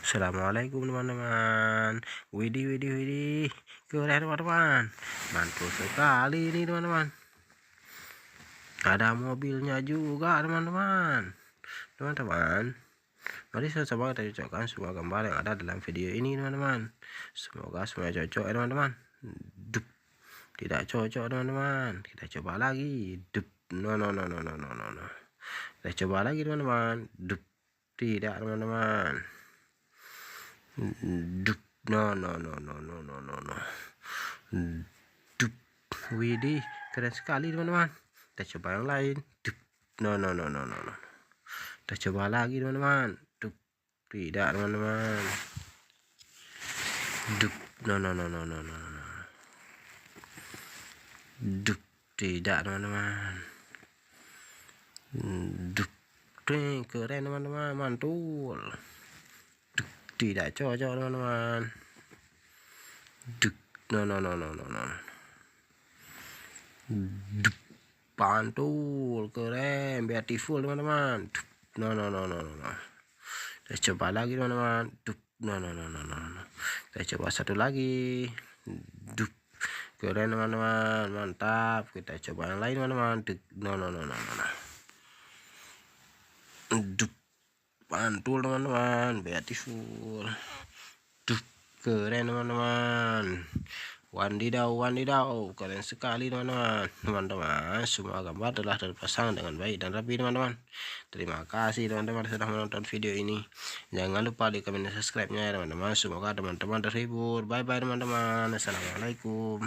Assalamualaikum teman-teman. Widih, keren teman-teman, mantul sekali ini teman-teman. Ada mobilnya juga teman-teman. Mari sama-sama kita cocokkan semua gambar yang ada dalam video ini teman-teman. Semoga semuanya cocok ya teman-teman. Dup. Tidak cocok teman-teman, kita coba lagi. Dup. No. Kita coba lagi teman-teman. Dup. Tidak teman-teman. Dup. No. Dup. Widih, keren sekali teman-teman. Kita coba yang lain. Dup. No. Kita coba lagi teman-teman. Dup. Tidak teman-teman. Dup. No. Dup. Tidak teman-teman. Dup. Keren teman-teman, mantul. Dup. Tidak cocok teman-teman. Dup. No. Dup. Mantul, keren, beautiful teman-teman. Dup. No. Kita coba lagi teman-teman. Dup. No. Kita coba satu lagi. Dup. Keren teman-teman, mantap. Kita coba yang lain teman-teman. Dup. No. Dup. Mantul teman-teman, beautiful. Dup. Keren teman-teman. Wandidau, keren sekali teman-teman. Semua gambar telah terpasang dengan baik dan rapi teman-teman. Terima kasih teman-teman sudah menonton video ini. Jangan lupa di komen dan subscribe-nya ya teman-teman. Semoga teman-teman terhibur. Bye bye teman-teman. Assalamualaikum.